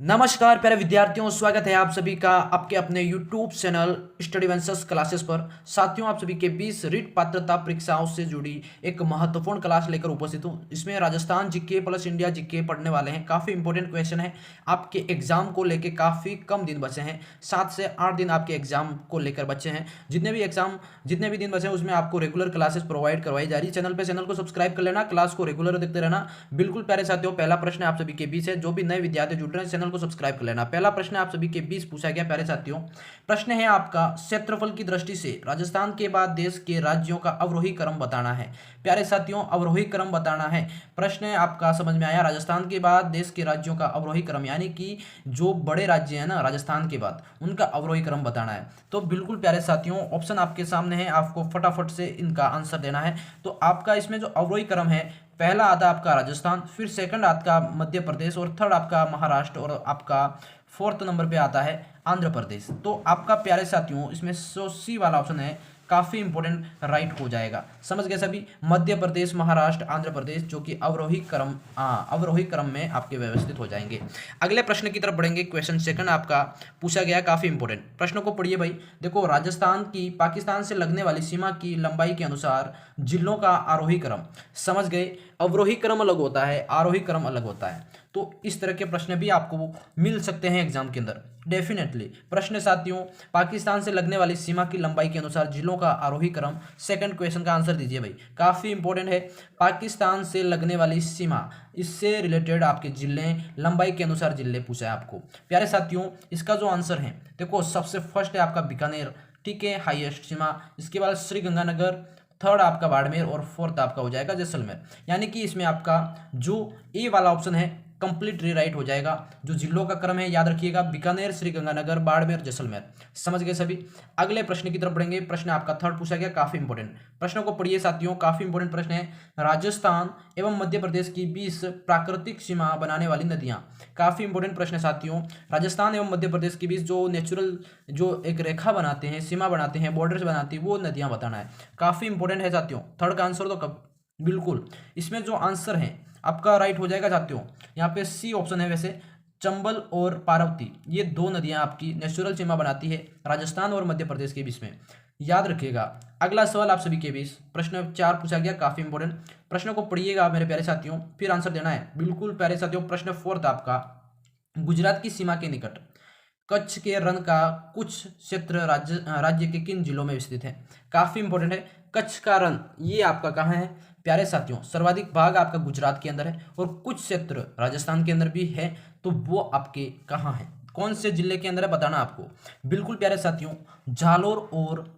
नमस्कार प्यारे विद्यार्थियों, स्वागत है आप सभी का आपके अपने YouTube चैनल स्टडी वेंसर्स क्लासेस पर। साथियों, आप सभी के 20 रीट पात्रता परीक्षाओं से जुड़ी एक महत्वपूर्ण क्लास लेकर उपस्थित हूं। इसमें Rajasthan GK plus India GK पढ़ने वाले हैं। काफ़ी इंपॉर्टेंट क्वेश्चन है। आपके एग्जाम को लेकर काफ़ी कम दिन बचे हैं, 7 से 8 दिन आपके एग्जाम को लेकर बचे हैं। जितने भी दिन बचे हैं उसमें आपको रेगुलर क्लासेस प्रोवाइड करवाई जा रही है। चैनल को सब्सक्राइब कर लेना, क्लास को रेगुलर देखते रहना। बिल्कुल प्यारे साथियों, पहला प्रश्न आप सभी के बीच है। जो भी नए विद्यार्थी जुड़ रहे हैं चैनल को सब्सक्राइब कर लेना। पहला प्रश्न आप सभी के बीच पूछा गया प्यारे साथियों। प्रश्न है आपका, क्षेत्रफल की दृष्टि से राजस्थान के बाद देश के राज्यों का अवरोही क्रम बताना है। प्यारे साथियों, अवरोही क्रम बताना है। प्रश्न आपका समझ में आया। राजस्थान के बाद देश के राज्यों का अवरोही क्रम, यानी कि जो बड़े राज्य हैं ना राजस्थान के बाद, उनका अवरोही क्रम बताना है। तो बिल्कुल प्यारे साथियों, ऑप्शन आपके सामने है, आपको फटाफट से इनका आंसर देना है। तो आपका इसमें जो अवरोही क्रम है, पहला आता आपका राजस्थान, फिर सेकंड आपका मध्य प्रदेश, और थर्ड आपका महाराष्ट्र, और आपका फोर्थ नंबर पे आता है आंध्र प्रदेश। तो आपका प्यारे साथियों इसमें सी वाला ऑप्शन है, काफी इंपॉर्टेंट राइट हो जाएगा। समझ गए सभी? मध्य प्रदेश, महाराष्ट्र, आंध्र प्रदेश, जो कि अवरोही क्रम में आपके व्यवस्थित हो जाएंगे। अगले प्रश्न की तरफ बढ़ेंगे। क्वेश्चन सेकंड आपका पूछा गया, काफी इंपॉर्टेंट प्रश्न को पढ़िए भाई। देखो, राजस्थान की पाकिस्तान से लगने वाली सीमा की लंबाई के अनुसार जिलों का आरोही क्रम। समझ गए? अवरोही क्रम अलग होता है, आरोही क्रम अलग होता है। तो इस तरह के प्रश्न भी आपको मिल सकते हैं एग्जाम के अंदर डेफिनेटली। प्रश्न साथियों, पाकिस्तान से लगने वाली सीमा की लंबाई के अनुसार जिलों का आरोही क्रम। सेकंड क्वेश्चन का आंसर दीजिए भाई, काफी इंपॉर्टेंट है। पाकिस्तान से लगने वाली सीमा, इससे रिलेटेड आपके जिले, लंबाई के अनुसार जिले पूछा है आपको। प्यारे साथियों, इसका जो आंसर है, देखो सबसे फर्स्ट है आपका बीकानेर, ठीक है, हाईएस्ट सीमा। इसके बाद श्रीगंगानगर, थर्ड आपका बाड़मेर, और फोर्थ आपका हो जाएगा जैसलमेर। यानी कि इसमें आपका जो ए वाला ऑप्शन है कंप्लीट रीराइट हो जाएगा। जो जिलों का क्रम है याद रखिएगा, बीकानेर, श्रीगंगानगर, बाड़मेर, जैसलमेर। समझ गए सभी? अगले प्रश्न की तरफ बढ़ेंगे। प्रश्न आपका थर्ड पूछा गया, काफी इंपॉर्टेंट प्रश्न को पढ़िए साथियों, काफी इंपॉर्टेंट प्रश्न है। राजस्थान एवं मध्य प्रदेश की 20 प्राकृतिक सीमा बनाने वाली नदियां। काफी इंपॉर्टेंट प्रश्न है साथियों। राजस्थान एवं मध्य प्रदेश के बीच जो नेचुरल, जो एक रेखा बनाते हैं, सीमा बनाते हैं, बॉर्डर्स बनाती है, वो नदियां बताना है। काफी इंपॉर्टेंट है साथियों। थर्ड का आंसर तो कब बिल्कुल इसमें जो आंसर है आपका राइट हो जाएगा साथियों। यहाँ पे सी ऑप्शन है। वैसे चंबल और पार्वती, ये दो नदियां आपकी नेचुरल सीमा बनाती है राजस्थान और मध्य प्रदेश के बीच में, याद रखिएगा। अगला सवाल आप सभी के बीच प्रश्न 4 पूछा गया, काफी इंपॉर्टेंट प्रश्न को पढ़िएगा मेरे प्यारे साथियों, फिर आंसर देना है। बिल्कुल प्यारे साथियों, प्रश्न फोर्थ आपका, गुजरात की सीमा के निकट कच्छ के रण का कुछ क्षेत्र राज्य के किन जिलों में स्थित है? काफी इंपॉर्टेंट है। कच्छ का रण ये आपका कहाँ है प्यारे साथियों? सर्वाधिक भाग आपका गुजरात के अंदर है, और कुछ क्षेत्र राजस्थान के अंदर भी है। तो वो आपके कहाँ है, कौन से जिले के अंदर है बताना आपको। बिल्कुल प्यारे साथियों, जालोर और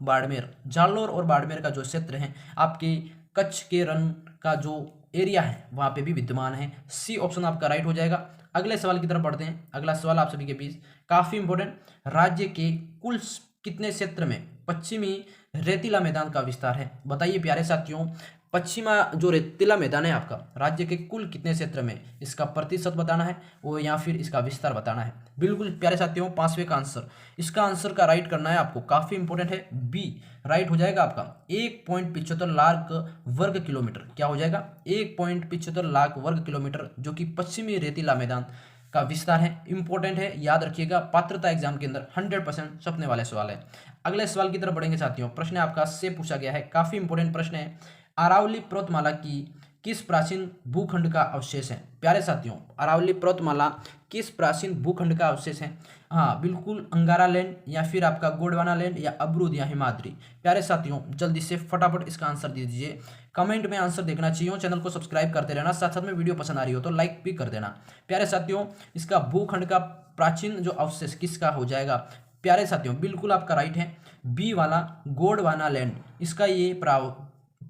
बाड़मेर का जो क्षेत्र है आपके कच्छ के रण का जो एरिया है वहां पे भी विद्यमान है। सी ऑप्शन आपका राइट हो जाएगा। अगले सवाल की तरफ बढ़ते हैं। अगला सवाल आप सभी के बीच काफी इंपॉर्टेंट, राज्य के कुल कितने क्षेत्र में पश्चिमी रेतीला मैदान का विस्तार है? बताइए प्यारे साथियों, पश्चिमा जो रेतीला मैदान है आपका, राज्य के कुल कितने क्षेत्र में, इसका प्रतिशत बताना है वो, या फिर इसका विस्तार बताना है। बिल्कुल प्यारे साथियों, पांचवें का आंसर, इसका आंसर का राइट करना है आपको। काफी इंपॉर्टेंट है, बी राइट हो जाएगा आपका। 1.75 लाख वर्ग किलोमीटर, क्या हो जाएगा? 1.75 लाख वर्ग किलोमीटर, जो कि पश्चिमी रेतीला मैदान का विस्तार है। इंपॉर्टेंट है, याद रखिएगा, पात्रता एग्जाम के अंदर 100% छपने वाले सवाल है। अगले सवाल की तरफ बढ़ेंगे साथियों। प्रश्न आपका से पूछा गया है, काफी इंपॉर्टेंट प्रश्न है। अरावली पर्वतमाला की किस प्राचीन भूखंड का अवशेष है? प्यारे साथियों, अरावली पर्वतमाला किस प्राचीन भूखंड का अवशेष है? हाँ बिल्कुल, अंगारा लैंड, या फिर आपका गोंडवाना लैंड, या अबरूद, या हिमाद्री। प्यारे साथियों, जल्दी से फटाफट इसका आंसर दे दीजिए। कमेंट में आंसर देखना चाहिए। चैनल को सब्सक्राइब करते रहना, साथ साथ में वीडियो पसंद आ रही हो तो लाइक भी कर देना। प्यारे साथियों, इसका भूखंड का प्राचीन जो अवशेष किसका हो जाएगा? प्यारे साथियों, बिल्कुल आपका राइट है, बी वाला गोंडवाना लैंड, इसका ये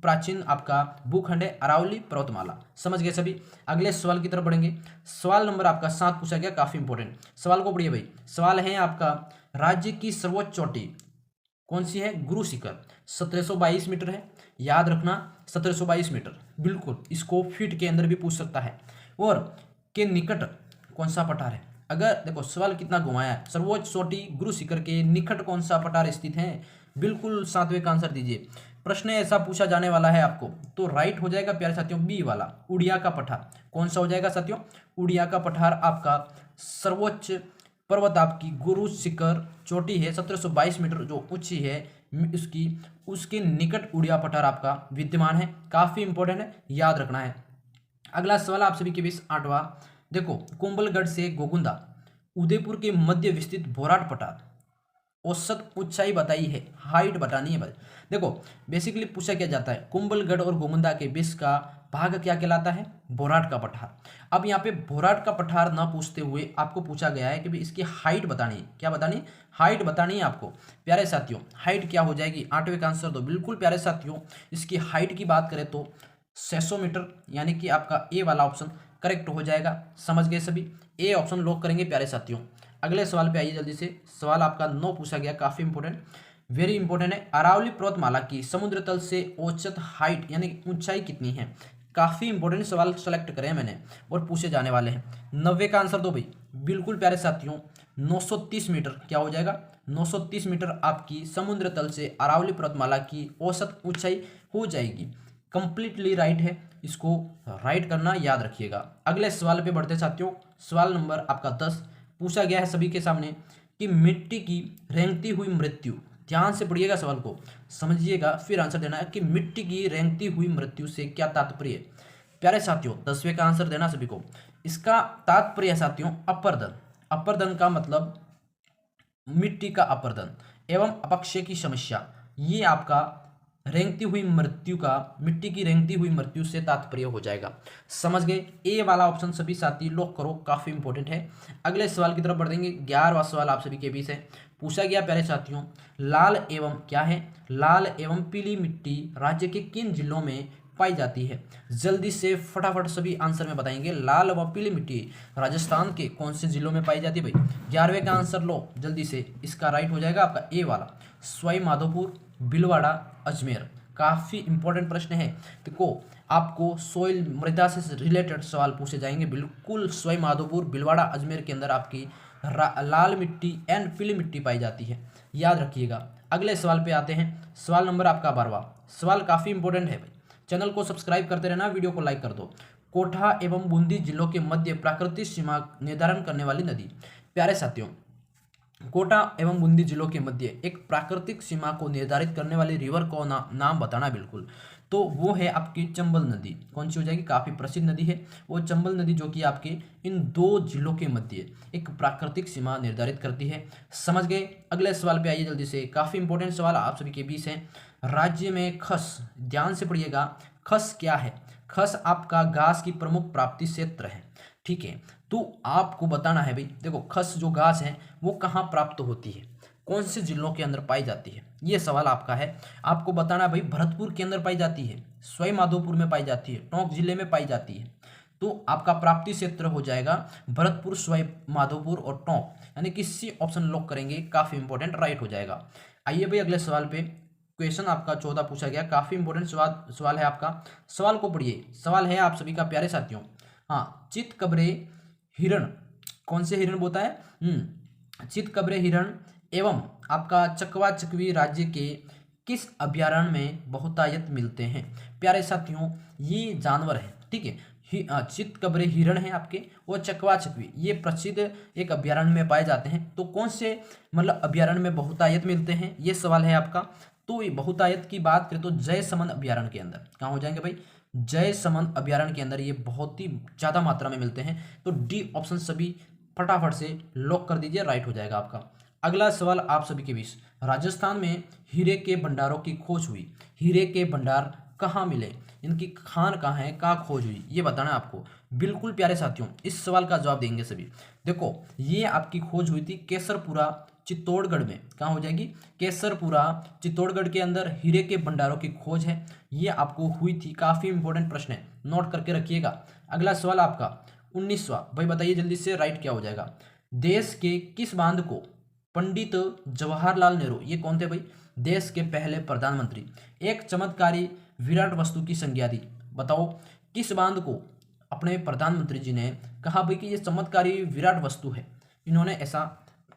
प्राचीन आपका भूखंड है अरावली पर्वतमाला। समझ गए सभी? अगले सवाल की तरफ बढ़ेंगे। सवाल नंबर आपका 7 पूछा गया, काफी इंपॉर्टेंट सवाल को पढ़िए भाई। सवाल है आपका, राज्य की सर्वोच्च चोटी कौन सी है? गुरु शिखर, 1722 मीटर है, याद रखना 1722 मीटर। बिल्कुल, इसको फीट के अंदर भी पूछ सकता है। और के निकट कौन सा पठार है? अगर देखो सवाल कितना घुमाया है, सर्वोच्च चोटी गुरु शिखर के निकट कौन सा पठार स्थित है? बिल्कुल 7वें का आंसर दीजिए। प्रश्न ऐसा पूछा जाने वाला है आपको, तो राइट हो जाएगा प्यारे साथियों बी वाला, उड़िया का पठार। कौन सा हो जाएगा साथियों? उड़िया का पठार आपका सर्वोच्च पर्वत आपकी गुरु शिखर चोटी है 1722 मीटर जो ऊंची है उसकी, उसके निकट उड़िया पठार आपका विद्यमान है। काफी इंपॉर्टेंट है, याद रखना है। अगला सवाल आप सभी के बीच 8वां, देखो कुंभलगढ़ से गोगुंदा उदयपुर के मध्य विस्तृत भोराट पठार औसत ऊंचाई बताई है, हाइट बतानी है भाई। देखो बेसिकली पूछा क्या जाता है, कुंभलगढ़ और गोमुंदा के बीच का भाग क्या कहलाता है, बोराट का पठार। अब यहाँ पे बोराट का पठार ना पूछते हुए आपको पूछा गया है कि भाई इसकी हाइट बतानी है, क्या बतानी है, हाइट बतानी है आपको। प्यारे साथियों हाइट क्या हो जाएगी, 8वें का आंसर दो। बिल्कुल प्यारे साथियों, इसकी हाइट की बात करें तो 600 मीटर, यानी कि आपका ए वाला ऑप्शन करेक्ट हो जाएगा। समझ गए सभी, ए ऑप्शन लॉक करेंगे प्यारे साथियों। अगले सवाल पे आइए जल्दी से। सवाल आपका 9 पूछा गया, काफी इंपोर्टेंट, वेरी इंपोर्टेंट है। अरावली पर्वतमाला की समुद्र तल से औसत हाइट यानी ऊंचाई कितनी है। काफी इंपोर्टेंट सवाल सेलेक्ट करे हैं मैंने और पूछे जाने वाले हैं। 90 का आंसर दो भाई। बिल्कुल प्यारे साथियों 930 मीटर क्या हो जाएगा, 930 मीटर आपकी समुद्र तल से अरावली पर्वतमाला की औसत ऊंचाई हो जाएगी। कंप्लीटली राइट है, इसको राइट करना याद रखिएगा। अगले सवाल पे बढ़ते साथियों। सवाल नंबर आपका 10 पूछा गया है सभी के सामने कि मिट्टी की रेंगती हुई मृत्यु, ध्यान से पढ़िएगा सवाल को, समझिएगा फिर आंसर देना है कि मिट्टी की रेंगती हुई मृत्यु से क्या तात्पर्य है। प्यारे साथियों 10वें का आंसर देना सभी को। इसका तात्पर्य है साथियों अपर्दन। अपर्दन का मतलब मिट्टी का अपर्दन एवं अपक्षय की समस्या, ये आपका रेंगती हुई मृत्यु का, मिट्टी की रेंगती हुई मृत्यु से तात्पर्य हो जाएगा। समझ गए, ए वाला ऑप्शन सभी साथी लॉक करो, काफी इंपॉर्टेंट है। अगले सवाल की तरफ बढ़ देंगे। 11वां सवाल आप सभी के बीच है, पूछा गया प्यारे साथियों, लाल एवं क्या है, लाल एवं पीली मिट्टी राज्य के किन जिलों में पाई जाती है। जल्दी से फटाफट सभी आंसर में बताएंगे। लाल व पीली मिट्टी राजस्थान के कौन से जिलों में पाई जाती है भाई। 11वें का आंसर लो जल्दी से, इसका राइट हो जाएगा आपका ए वाला, सवाई माधोपुर, भीलवाड़ा, अजमेर। काफी इंपॉर्टेंट प्रश्न है, देखो आपको सोइल मृदा से रिलेटेड सवाल पूछे जाएंगे। बिल्कुल सवाई माधोपुर, भीलवाड़ा, अजमेर के अंदर आपकी लाल मिट्टी एंड पीली मिट्टी पाई जाती है, याद रखिएगा। अगले सवाल पे आते हैं। सवाल नंबर आपका 12वां। सवाल काफी इंपॉर्टेंट है भाई, चैनल को सब्सक्राइब करते रहना, वीडियो को लाइक कर दो। कोटा एवं बूंदी जिलों के मध्य प्राकृतिक सीमा निर्धारण करने वाली नदी। प्यारे साथियों कोटा एवं बूंदी जिलों के मध्य एक प्राकृतिक सीमा को निर्धारित करने वाली रिवर को नाम बताना बिल्कुल, तो वो है आपकी चंबल नदी। कौन सी हो जाएगी, काफी प्रसिद्ध नदी है वो चंबल नदी, जो कि आपके इन दो जिलों के मध्य एक प्राकृतिक सीमा निर्धारित करती है। समझ गए। अगले सवाल पे आइए जल्दी से, काफी इंपॉर्टेंट सवाल आप सभी के बीच है। राज्य में खस, ध्यान से पढ़िएगा, खस क्या है। खस आपका घास की प्रमुख प्राप्ति क्षेत्र है, ठीक है। तो आपको बताना है भाई, देखो खस जो घास है वो कहाँ प्राप्त होती है, कौन से जिलों के अंदर पाई जाती है, ये सवाल आपका है। आपको बताना भाई भरतपुर के अंदर पाई जाती है, सवाई माधोपुर में पाई जाती है, टोंक जिले में पाई जाती है। तो आपका प्राप्ति क्षेत्र हो जाएगा भरतपुर, सवाई माधोपुर और टोंक, यानी कि सी ऑप्शन लॉक करेंगे, काफी इंपॉर्टेंट राइट हो जाएगा। आइए भाई अगले सवाल पे। क्वेश्चन आपका 14 पूछा गया, काफी इंपॉर्टेंट सवाल है आपका। सवाल को पढ़िए। सवाल है आप सभी का प्यारे साथियों, हाँ, चितकबरे हिरण, कौन से हिरण बोलता है, चितकबरे हिरण एवं आपका चकवा चकवी राज्य के किस अभ्यारण्य में बहुतायत मिलते हैं। प्यारे साथियों ये जानवर है, ठीक है। चितकबरे हिरण है आपके, वो चकवा चकवी ये प्रसिद्ध एक अभ्यारण्य में पाए जाते हैं। तो कौन से मतलब अभ्यारण्य में बहुतायत मिलते हैं, ये सवाल है आपका। तो ये बहुतायत की बात करें तो जयसमंद अभ्यारण्य के अंदर, कहाँ हो जाएंगे भाई, जयसमंद अभ्यारण्य के अंदर ये बहुत ही ज्यादा मात्रा में मिलते हैं। तो डी ऑप्शन सभी फटाफट से लॉक कर दीजिए, राइट हो जाएगा आपका। अगला सवाल आप सभी के बीच, राजस्थान में हीरे के भंडारों की खोज हुई, हीरे के भंडार कहाँ मिले, इनकी खान कहाँ है, कहाँ खोज हुई, ये बताना है आपको। बिल्कुल प्यारे साथियों इस सवाल का जवाब देंगे सभी। देखो ये आपकी खोज हुई थी केसरपुरा चित्तौड़गढ़ में, कहाँ हो जाएगी, केसरपुरा चित्तौड़गढ़ के अंदर हीरे के भंडारों की खोज है, ये आपको हुई थी। काफी इंपॉर्टेंट प्रश्न है, नोट करके रखिएगा। अगला सवाल आपका 19वां, भाई बताइए जल्दी से, राइट क्या हो जाएगा। देश के किस बांध को पंडित जवाहरलाल नेहरू, ये कौन थे भाई, देश के पहले प्रधानमंत्री, एक चमत्कारी विराट वस्तु की संज्ञा दी। बताओ किस बांध को अपने प्रधानमंत्री जी ने कहा भाई कि ये चमत्कारी विराट वस्तु है, इन्होंने ऐसा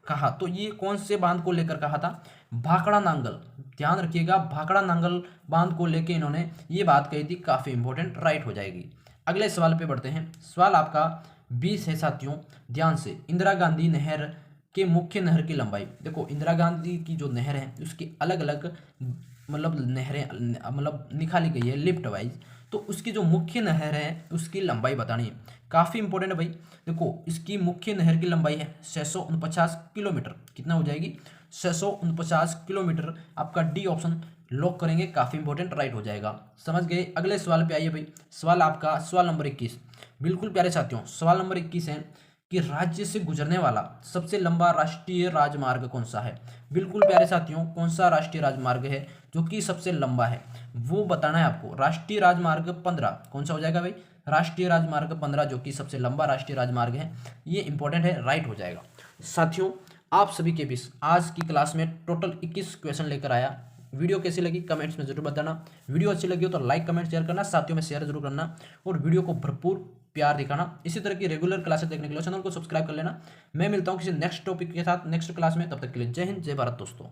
कहा। तो ये कौन से बांध को लेकर कहा था, भाखड़ा नांगल, ध्यान रखिएगा, भाखड़ा नांगल बांध को लेकर इन्होंने ये बात कही थी। काफी इंपॉर्टेंट राइट हो जाएगी। अगले सवाल पे बढ़ते हैं। सवाल आपका 20 है साथियों। ध्यान से, इंदिरा गांधी नहर के मुख्य नहर की लंबाई, देखो इंदिरा गांधी की जो नहर है उसकी अलग अलग मतलब नहरें मतलब निकाली गई है लिफ्ट वाइज, तो उसकी जो मुख्य नहर है उसकी लंबाई बतानी है। काफ़ी इंपॉर्टेंट है भाई। देखो इसकी मुख्य नहर की लंबाई है 649 किलोमीटर। कितना हो जाएगी? 649 किलोमीटर। आपका डी ऑप्शन लॉक करेंगे, काफ़ी इंपॉर्टेंट राइट हो जाएगा। समझ गए? अगले सवाल पे आइए भाई। सवाल आपका सवाल नंबर 21, बिल्कुल प्यारे साथियों। सवाल नंबर 21 है कि राज्य से गुजरने वाला सबसे लंबा राष्ट्रीय राजमार्ग कौन सा है? बिल्कुल प्यारे साथियों, कौन सा राष्ट्रीय राजमार्ग है जो कि सबसे लंबा है वो बताना है आपको। राष्ट्रीय राजमार्ग 15 कौन सा हो जाएगा भाई? राष्ट्रीय राजमार्ग 15 जो कि सबसे लंबा राष्ट्रीय राजमार्ग है, ये इंपॉर्टेंट है, राइट हो जाएगा। साथियों आप सभी के बीच आज की क्लास में टोटल 21 क्वेश्चन लेकर आया। वीडियो कैसी लगी कमेंट्स में जरूर बताना। वीडियो अच्छी लगी हो तो लाइक कमेंट शेयर करना, साथियों में शेयर जरूर करना और वीडियो को भरपूर प्यार दिखाना। इसी तरह की रेगुलर क्लासेस देखने के लिए चैनल को सब्सक्राइब कर लेना। मैं मिलता हूँ किसी नेक्स्ट टॉपिक के साथ नेक्स्ट क्लास में, तब तक के लिए जय हिंद जय भारत दोस्तों।